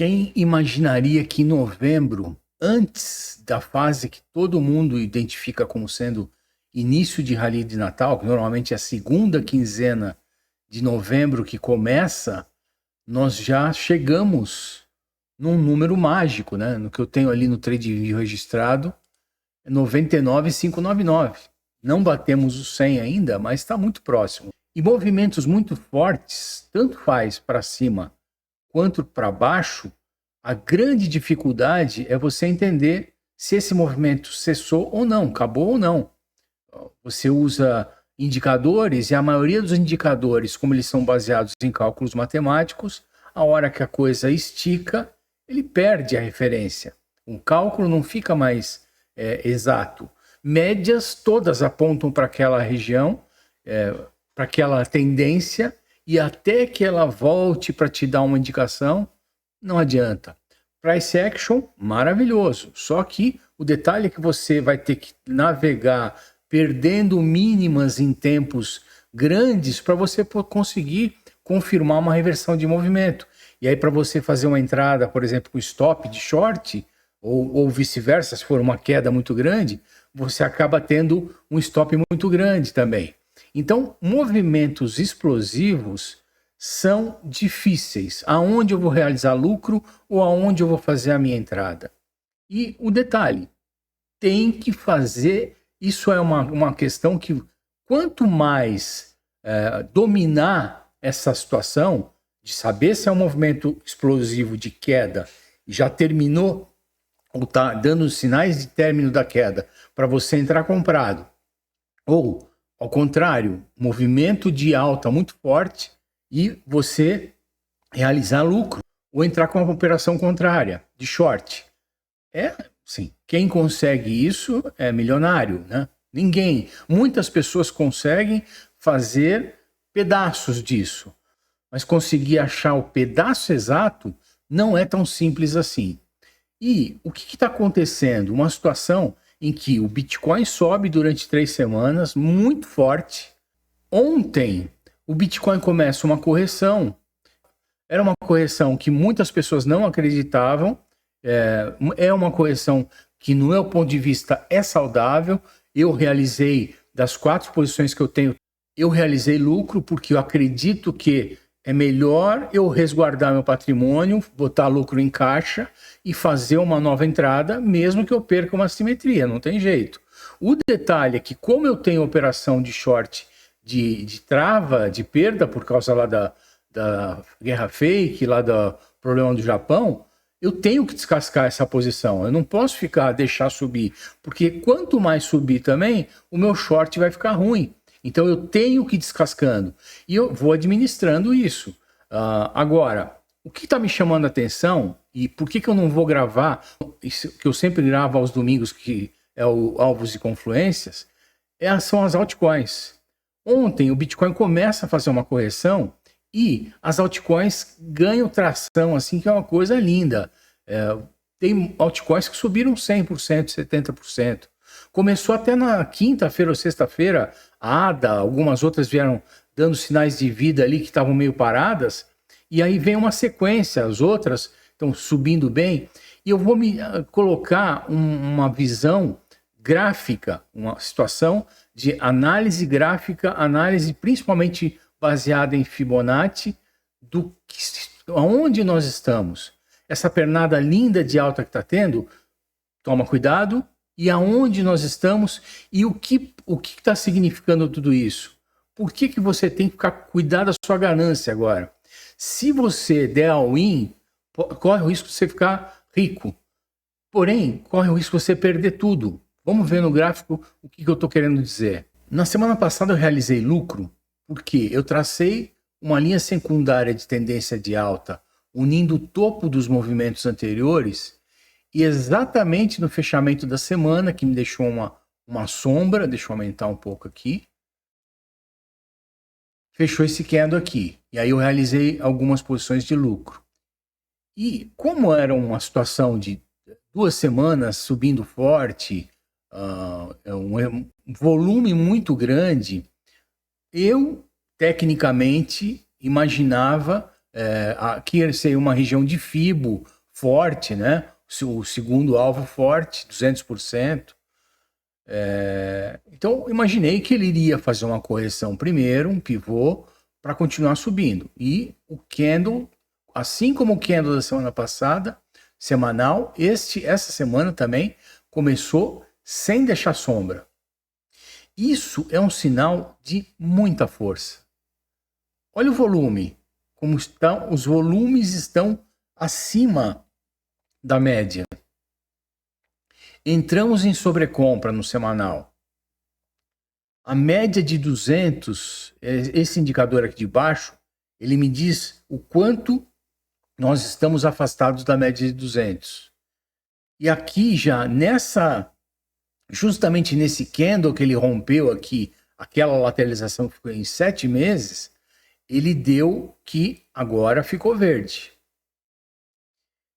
Quem imaginaria que em novembro, antes da fase que todo mundo identifica como sendo início de Rally de Natal, que normalmente é a segunda quinzena de novembro que começa, nós já chegamos num número mágico, né? No que eu tenho ali no TradingView registrado, é 99,599. Não batemos o 100 ainda, mas está muito próximo. E movimentos muito fortes, tanto faz para cima quanto para baixo, a grande dificuldade é você entender se esse movimento cessou ou não, acabou ou não. Você usa indicadores e a maioria dos indicadores, como eles são baseados em cálculos matemáticos, a hora que a coisa estica, ele perde a referência. O cálculo não fica mais exato. Médias todas apontam para aquela região, para aquela tendência, e até que ela volte para te dar uma indicação, não adianta. Price action, maravilhoso. Só que o detalhe é que você vai ter que navegar perdendo mínimas em tempos grandes para você conseguir confirmar uma reversão de movimento. E aí, para você fazer uma entrada, por exemplo, com stop de short, ou vice-versa, se for uma queda muito grande, você acaba tendo um stop muito grande também. Então, movimentos explosivos são difíceis. Aonde eu vou realizar lucro ou aonde eu vou fazer a minha entrada? E o detalhe, tem que fazer, isso é uma questão que quanto mais dominar essa situação, de saber se é um movimento explosivo de queda, já terminou ou está dando sinais de término da queda para você entrar comprado, ou ao contrário, movimento de alta muito forte e você realizar lucro ou entrar com uma operação contrária, de short. Sim, quem consegue isso é milionário, né? Ninguém. Muitas pessoas conseguem fazer pedaços disso, mas conseguir achar o pedaço exato não é tão simples assim. E o que está acontecendo? Uma situação em que o Bitcoin sobe durante 3 semanas, muito forte. Ontem, o Bitcoin começa uma correção. Era uma correção que muitas pessoas não acreditavam. É uma correção que, no meu ponto de vista, é saudável. Eu realizei, das 4 posições que eu tenho, eu realizei lucro, porque eu acredito que é melhor eu resguardar meu patrimônio, botar lucro em caixa e fazer uma nova entrada, mesmo que eu perca uma simetria, não tem jeito. O detalhe é que, como eu tenho operação de short de trava, de perda, por causa lá da guerra fake, lá do problema do Japão, eu tenho que descascar essa posição. Eu não posso deixar subir, porque quanto mais subir também, o meu short vai ficar ruim. Então eu tenho que ir descascando. E eu vou administrando isso. Agora, o que está me chamando a atenção, e por que eu não vou gravar, que eu sempre gravo aos domingos, que é o Alvos e Confluências, são as altcoins. Ontem o Bitcoin começa a fazer uma correção e as altcoins ganham tração, assim, que é uma coisa linda. Tem altcoins que subiram 100%, 70%. Começou até na quinta-feira ou sexta-feira, a ADA, algumas outras vieram dando sinais de vida ali que estavam meio paradas, e aí vem uma sequência, as outras estão subindo bem, e eu vou me colocar uma visão gráfica, uma situação de análise gráfica, análise principalmente baseada em Fibonacci, aonde nós estamos. Essa pernada linda de alta que está tendo, toma cuidado, e aonde nós estamos e o que está significando tudo isso. Por que você tem que ficar cuidado da sua ganância agora? Se você der all-in, corre o risco de você ficar rico. Porém, corre o risco de você perder tudo. Vamos ver no gráfico o que eu estou querendo dizer. Na semana passada eu realizei lucro porque eu tracei uma linha secundária de tendência de alta, unindo o topo dos movimentos anteriores. E exatamente no fechamento da semana, que me deixou uma sombra, deixa eu aumentar um pouco aqui, fechou esse candle aqui. E aí eu realizei algumas posições de lucro. E como era uma situação de 2 semanas subindo forte, um volume muito grande, eu, tecnicamente, imaginava Aqui seria uma região de FIBO forte, né? O segundo alvo forte, 200%. Então, imaginei que ele iria fazer uma correção primeiro, um pivô, para continuar subindo. E o candle, assim como o candle da semana passada, semanal, essa semana também começou sem deixar sombra. Isso é um sinal de muita força. Olha o volume, como estão, os volumes estão acima da média. Entramos em sobrecompra no semanal. A média de 200, esse indicador aqui de baixo, ele me diz o quanto nós estamos afastados da média de 200. E aqui já justamente nesse candle que ele rompeu aqui, aquela lateralização que ficou em 7 meses, ele deu que agora ficou verde.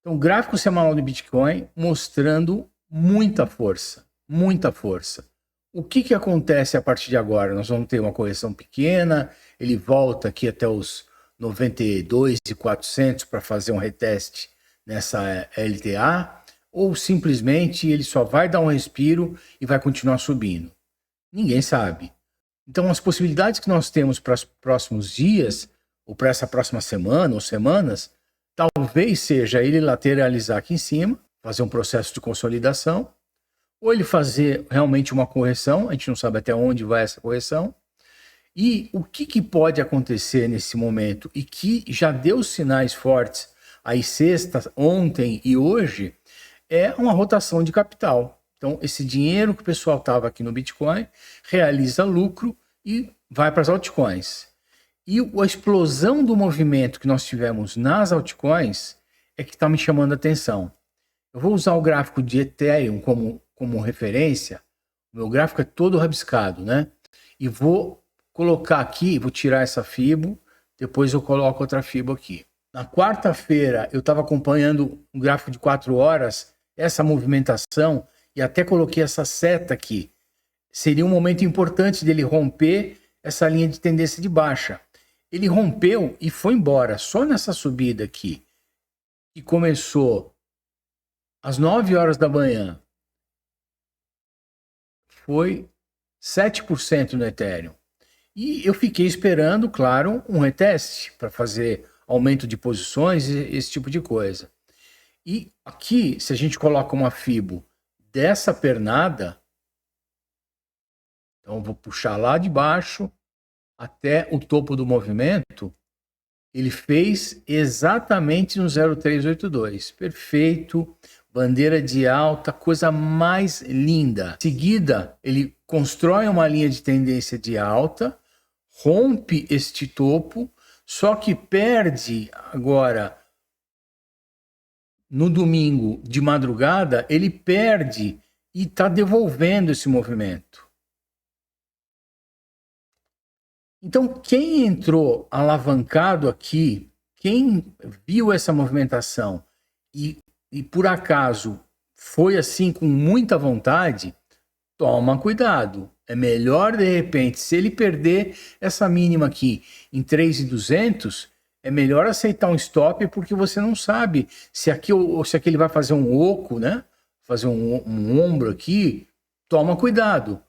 Então, gráfico semanal do Bitcoin mostrando muita força, muita força. O que acontece a partir de agora? Nós vamos ter uma correção pequena, ele volta aqui até os 92.400 para fazer um reteste nessa LTA, ou simplesmente ele só vai dar um respiro e vai continuar subindo? Ninguém sabe. Então, as possibilidades que nós temos para os próximos dias, ou para essa próxima semana ou semanas, talvez seja ele lateralizar aqui em cima, fazer um processo de consolidação, ou ele fazer realmente uma correção, a gente não sabe até onde vai essa correção. E o que pode acontecer nesse momento, e que já deu sinais fortes aí sexta, ontem e hoje, é uma rotação de capital. Então, esse dinheiro que o pessoal estava aqui no Bitcoin realiza lucro e vai para as altcoins. E a explosão do movimento que nós tivemos nas altcoins é que está me chamando a atenção. Eu vou usar o gráfico de Ethereum como referência. O meu gráfico é todo rabiscado, né? E vou colocar aqui, vou tirar essa FIBO, depois eu coloco outra FIBO aqui. Na quarta-feira eu estava acompanhando um gráfico de 4 horas, essa movimentação, e até coloquei essa seta aqui. Seria um momento importante dele romper essa linha de tendência de baixa. Ele rompeu e foi embora, só nessa subida aqui, que começou às 9 horas da manhã, foi 7% no Ethereum. E eu fiquei esperando, claro, um reteste para fazer aumento de posições e esse tipo de coisa. E aqui, se a gente coloca uma FIBO dessa pernada, então eu vou puxar lá de baixo até o topo do movimento, ele fez exatamente no 0,382. Perfeito, bandeira de alta, coisa mais linda. Em seguida, ele constrói uma linha de tendência de alta, rompe este topo, só que perde agora, no domingo de madrugada, ele perde e está devolvendo esse movimento. Então, quem entrou alavancado aqui, quem viu essa movimentação e por acaso foi assim com muita vontade, toma cuidado. É melhor, de repente, se ele perder essa mínima aqui em 3.200, é melhor aceitar um stop, porque você não sabe se aqui ele vai fazer um oco, né? Fazer um ombro aqui. Toma cuidado.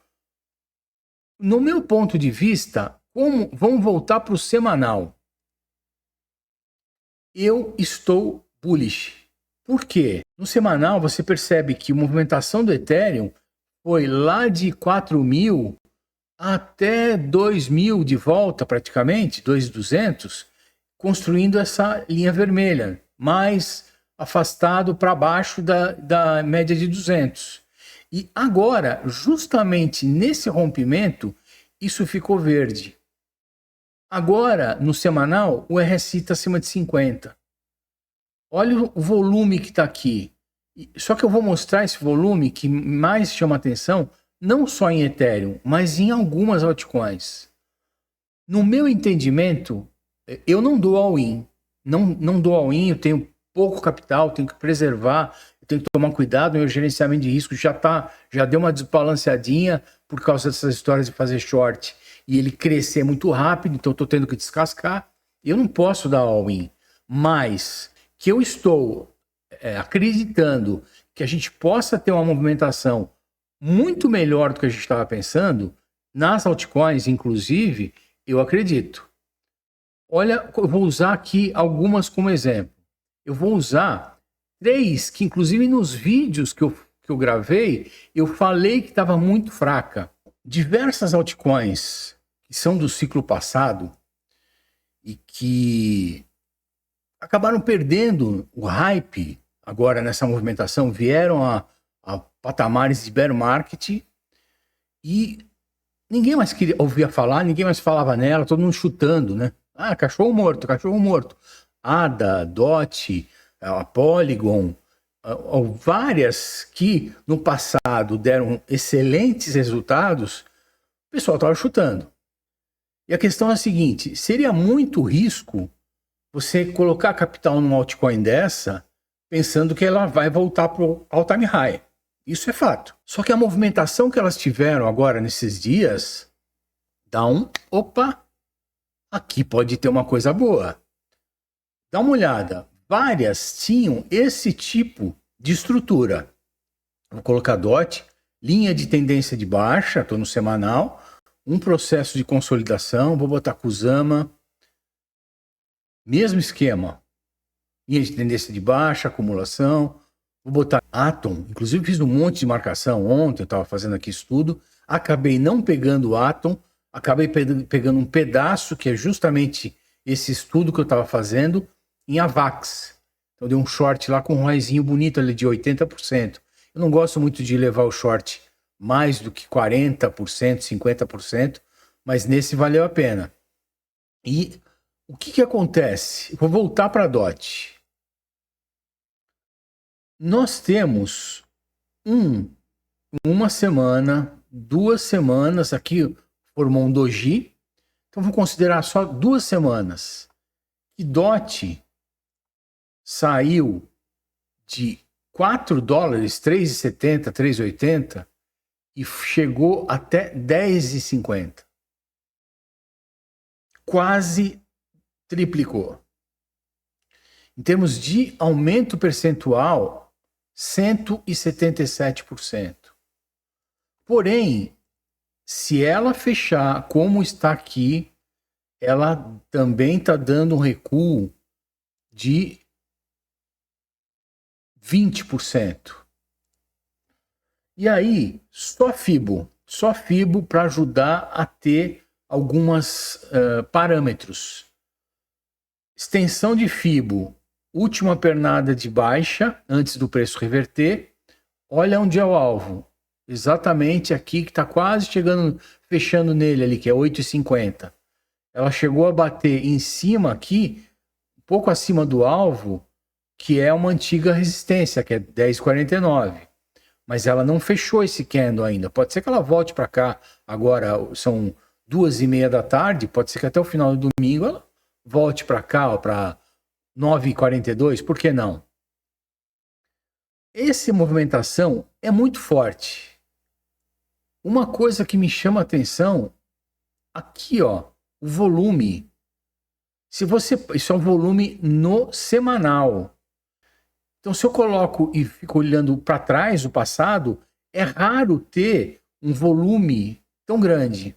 No meu ponto de vista, vamos voltar para o semanal. Eu estou bullish. Por quê? No semanal você percebe que a movimentação do Ethereum foi lá de 4.000 até 2.000 de volta praticamente, 2.200, construindo essa linha vermelha, mais afastado para baixo da média de 200. E agora, justamente nesse rompimento, isso ficou verde. Agora, no semanal, o RSI está acima de 50. Olha o volume que está aqui. Só que eu vou mostrar esse volume que mais chama atenção, não só em Ethereum, mas em algumas altcoins. No meu entendimento, eu não dou all-in. Não dou all-in, eu tenho pouco capital, tenho que preservar, eu tenho que tomar cuidado, meu gerenciamento de risco já deu uma desbalanceadinha por causa dessas histórias de fazer short e ele crescer muito rápido, então eu estou tendo que descascar. Eu não posso dar all-in. mas que eu estou acreditando que a gente possa ter uma movimentação muito melhor do que a gente estava pensando, nas altcoins, inclusive, eu acredito. Olha, eu vou usar aqui algumas como exemplo. Eu vou usar 3, que inclusive nos vídeos que eu gravei, eu falei que estava muito fraca. Diversas altcoins que são do ciclo passado e que acabaram perdendo o hype agora nessa movimentação, vieram a patamares de bear market e ninguém mais ouvia falar, ninguém mais falava nela, todo mundo chutando, né? Ah, cachorro morto, cachorro morto. ADA, DOT, a Polygon, várias que no passado deram excelentes resultados, o pessoal estava chutando. E a questão é a seguinte, seria muito risco você colocar capital numa altcoin dessa pensando que ela vai voltar para o all-time high. Isso é fato. Só que a movimentação que elas tiveram agora nesses dias dá opa, aqui pode ter uma coisa boa. Dá uma olhada. Várias tinham esse tipo de estrutura. Vou colocar DOT, linha de tendência de baixa, estou no semanal, um processo de consolidação, vou botar Kusama, mesmo esquema, linha de tendência de baixa, acumulação, vou botar Atom, inclusive fiz um monte de marcação ontem, eu estava fazendo aqui estudo, acabei não pegando o Atom, acabei pegando um pedaço, que é justamente esse estudo que eu estava fazendo, em AVAX. Então dei um short lá com um raizinho bonito ali de 80%. Eu não gosto muito de levar o short mais do que 40%, 50%, mas nesse valeu a pena. E o que acontece? Eu vou voltar para a DOT. Nós temos uma semana, 2 semanas, aqui formou um doji, então vou considerar só 2 semanas. E DOT saiu de $4, 3,70, 3,80 e chegou até 10,50. Quase triplicou. Em termos de aumento percentual, 177%. Porém, se ela fechar como está aqui, ela também está dando um recuo de 20%. E aí, só FIBO para ajudar a ter alguns parâmetros. Extensão de FIBO, última pernada de baixa, antes do preço reverter. Olha onde é o alvo. Exatamente aqui, que está quase chegando, fechando nele ali, que é 8,50. Ela chegou a bater em cima aqui, um pouco acima do alvo, que é uma antiga resistência, que é 10,49. Mas ela não fechou esse candle ainda. Pode ser que ela volte para cá. Agora são 2:30 da tarde. Pode ser que até o final do domingo ela volte para cá, para 9,42. Por que não? Essa movimentação é muito forte. Uma coisa que me chama a atenção, aqui ó, o volume. Isso é um volume no semanal. Então, se eu coloco e fico olhando para trás, o passado, é raro ter um volume tão grande.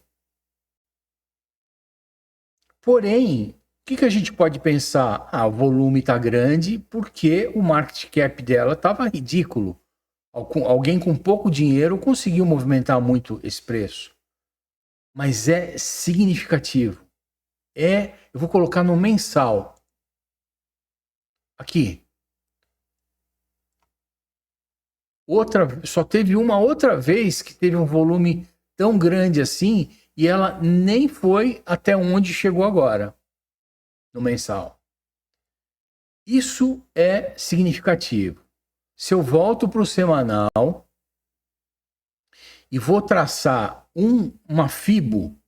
Porém, o que a gente pode pensar? Ah, o volume está grande porque o market cap dela estava ridículo. Alguém com pouco dinheiro conseguiu movimentar muito esse preço. Mas é significativo. Eu vou colocar no mensal. Aqui. Só teve uma outra vez que teve um volume tão grande assim e ela nem foi até onde chegou agora, no mensal. Isso é significativo. Se eu volto para o semanal e vou traçar uma FIBO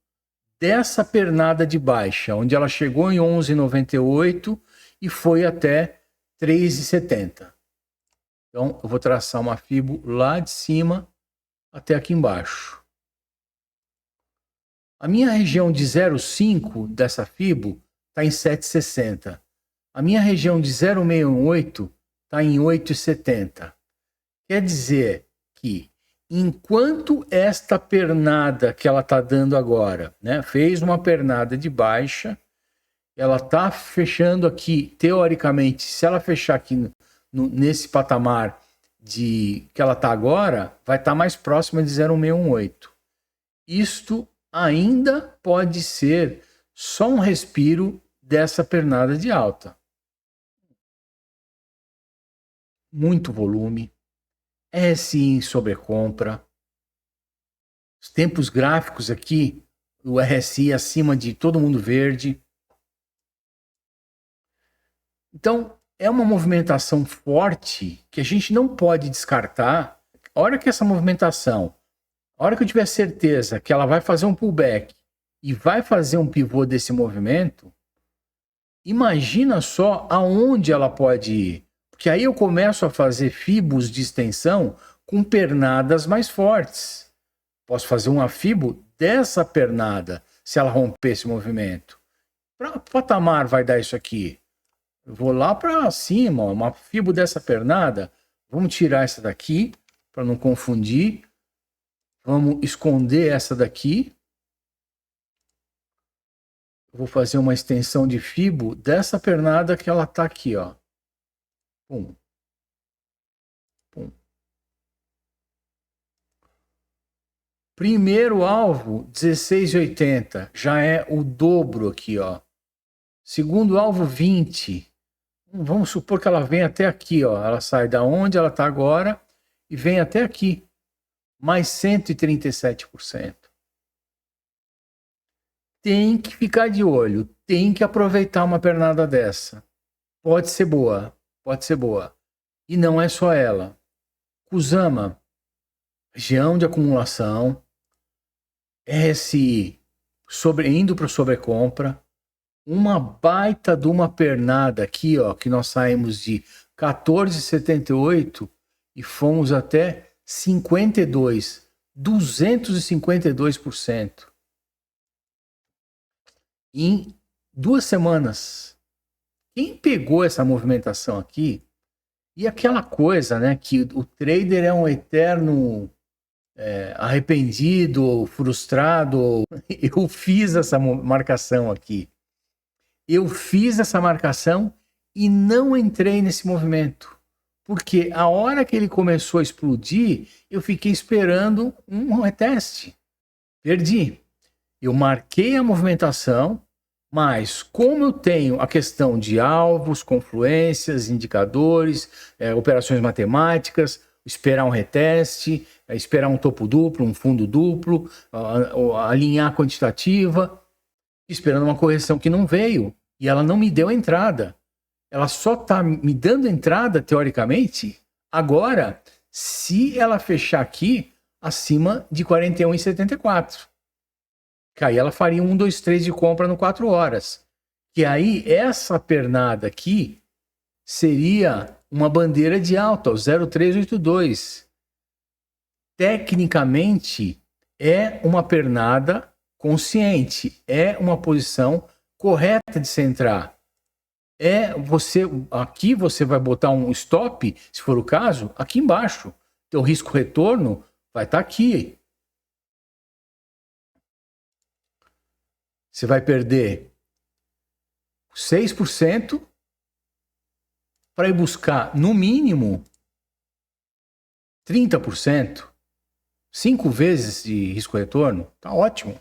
dessa pernada de baixa, onde ela chegou em 11,98 e foi até 3,70. Então, eu vou traçar uma FIBO lá de cima até aqui embaixo. A minha região de 0,5 dessa FIBO está em 7,60. A minha região de 0,618 está em 8,70. Quer dizer que enquanto esta pernada que ela está dando agora, né, fez uma pernada de baixa, ela está fechando aqui, teoricamente, se ela fechar aqui nesse patamar que ela está agora, vai estar mais próxima de 0,618. Isto ainda pode ser só um respiro dessa pernada de alta. Muito volume, RSI em sobrecompra, os tempos gráficos aqui, o RSI acima de todo mundo verde. Então, é uma movimentação forte que a gente não pode descartar. A hora que essa movimentação, a hora que eu tiver certeza que ela vai fazer um pullback e vai fazer um pivô desse movimento, imagina só aonde ela pode ir. Porque aí eu começo a fazer fibos de extensão com pernadas mais fortes. Posso fazer uma fibo dessa pernada, se ela romper esse movimento. Para patamar vai dar isso aqui. Eu vou lá para cima, ó, uma fibo dessa pernada. Vamos tirar essa daqui, para não confundir. Vamos esconder essa daqui. Eu vou fazer uma extensão de fibo dessa pernada que ela está aqui, ó. Pum. Pum. Primeiro alvo, 16,80. Já é o dobro aqui, ó. Segundo alvo, 20. Vamos supor que ela vem até aqui, ó. Ela sai da onde ela está agora e vem até aqui. Mais 137%. Tem que ficar de olho. Tem que aproveitar uma pernada dessa. Pode ser boa. Pode ser boa. E não é só ela. Kusama, região de acumulação. RSI indo para sobrecompra. Uma baita de uma pernada aqui, ó, que nós saímos de 14,78 e fomos até 52, 252%. Em 2 semanas. Quem pegou essa movimentação aqui, e aquela coisa, né, que o trader é um eterno arrependido, frustrado. Eu fiz essa marcação aqui. Eu fiz essa marcação e não entrei nesse movimento. Porque a hora que ele começou a explodir, eu fiquei esperando um reteste. Perdi. Eu marquei a movimentação, mas como eu tenho a questão de alvos, confluências, indicadores, operações matemáticas, esperar um reteste, esperar um topo duplo, um fundo duplo, alinhar a quantitativa, esperando uma correção que não veio, e ela não me deu entrada. Ela só está me dando entrada, teoricamente, agora, se ela fechar aqui acima de 41,74. Que aí ela faria 1, 2, 3 de compra no 4 horas. Que aí essa pernada aqui seria uma bandeira de alta, o 0,382. Tecnicamente, é uma pernada consciente, é uma posição correta de se entrar. Aqui você vai botar um stop, se for o caso, aqui embaixo. Teu risco retorno vai estar aqui. Você vai perder 6% para ir buscar, no mínimo, 30%. 5 vezes de risco-retorno. Tá ótimo.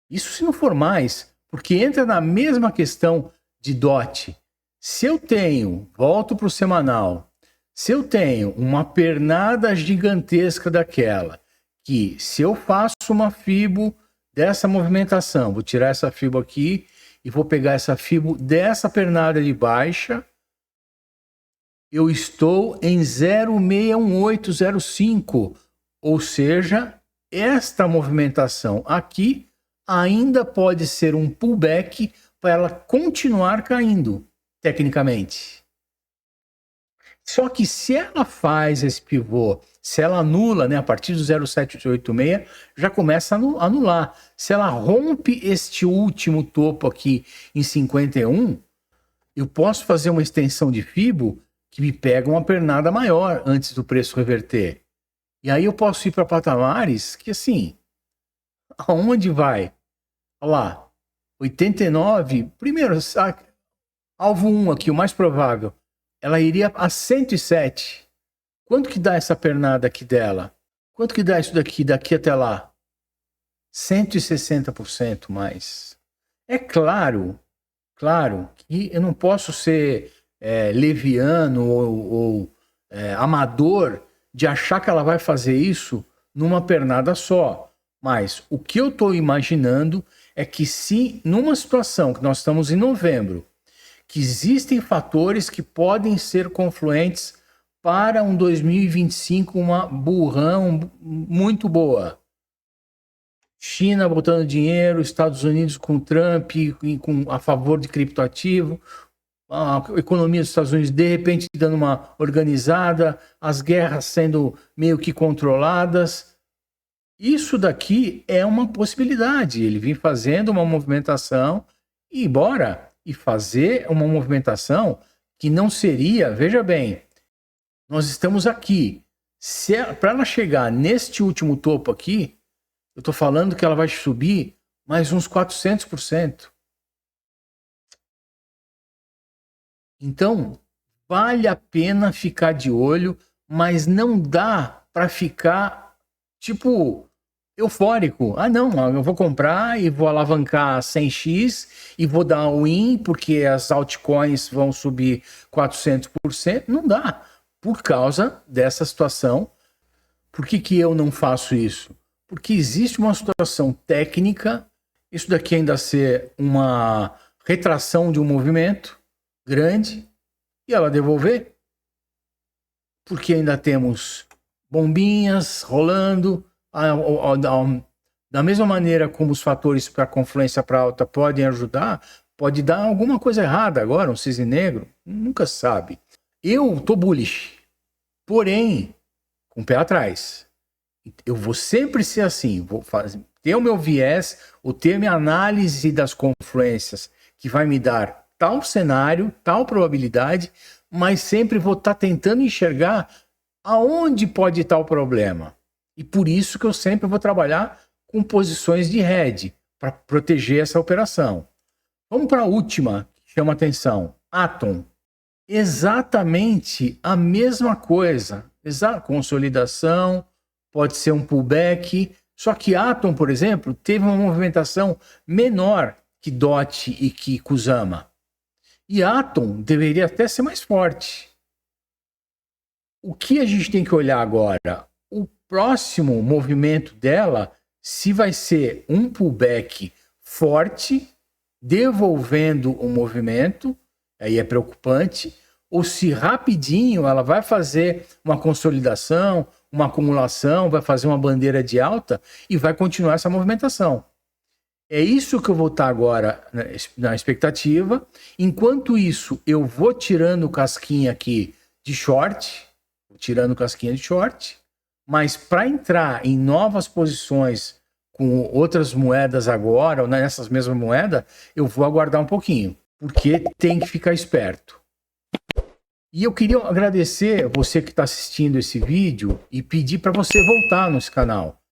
Isso se não for mais, porque entra na mesma questão de DOT. Se eu tenho, volto para o semanal, se eu tenho uma pernada gigantesca daquela, que se eu faço uma fibo dessa movimentação, vou tirar essa fibo aqui e vou pegar essa fibo dessa pernada de baixa, eu estou em 0,61805, ou seja, esta movimentação aqui ainda pode ser um pullback para ela continuar caindo, tecnicamente. Só que se ela faz esse pivô, se ela anula, né, a partir do 0,786, já começa a anular. Se ela rompe este último topo aqui em 51, eu posso fazer uma extensão de FIBO que me pega uma pernada maior antes do preço reverter. E aí eu posso ir para patamares que, assim, aonde vai? Olha lá, 89, primeiro, alvo 1 aqui, o mais provável, ela iria a 107. Quanto que dá essa pernada aqui dela? Quanto que dá isso daqui até lá? 160% mais. É claro que eu não posso ser leviano ou amador de achar que ela vai fazer isso numa pernada só. Mas o que eu estou imaginando é que se numa situação que nós estamos em novembro, que existem fatores que podem ser confluentes para um 2025, uma burrão muito boa. China botando dinheiro, Estados Unidos com Trump, a favor de criptoativo, a economia dos Estados Unidos de repente dando uma organizada, as guerras sendo meio que controladas. Isso daqui é uma possibilidade. Ele vem fazendo uma movimentação e bora e fazer uma movimentação que não seria, veja bem, nós estamos aqui. Para ela chegar neste último topo aqui, eu estou falando que ela vai subir mais uns 400%. Então, vale a pena ficar de olho, mas não dá para ficar, tipo, eufórico. Ah, não, eu vou comprar e vou alavancar 100x e vou dar um win porque as altcoins vão subir 400%. Não dá, por causa dessa situação. Por que eu não faço isso? Porque existe uma situação técnica, isso daqui ainda ser uma retração de um movimento grande, e ela devolver, porque ainda temos bombinhas rolando, da mesma maneira como os fatores para confluência para alta podem ajudar, pode dar alguma coisa errada agora, um cisne negro, nunca sabe. Eu tô bullish, porém, com o pé atrás. Eu vou sempre ser assim, vou ter o meu viés, ou ter minha análise das confluências, que vai me dar tal cenário, tal probabilidade, mas sempre vou estar tentando enxergar aonde pode estar o problema. E por isso que eu sempre vou trabalhar com posições de hedge, para proteger essa operação. Vamos para a última, que chama atenção, Atom. Exatamente a mesma coisa, consolidação, pode ser um pullback, só que Atom, por exemplo, teve uma movimentação menor que DOT e que Kusama. E Atom deveria até ser mais forte. O que a gente tem que olhar agora? O próximo movimento dela, se vai ser um pullback forte, devolvendo o movimento, aí é preocupante, ou se rapidinho ela vai fazer uma consolidação, uma acumulação, vai fazer uma bandeira de alta e vai continuar essa movimentação. É isso que eu vou estar agora na expectativa. Enquanto isso, eu vou tirando casquinha aqui de short, mas para entrar em novas posições com outras moedas agora, ou nessas mesmas moedas, eu vou aguardar um pouquinho, porque tem que ficar esperto. E eu queria agradecer você que está assistindo esse vídeo e pedir para você voltar nesse canal.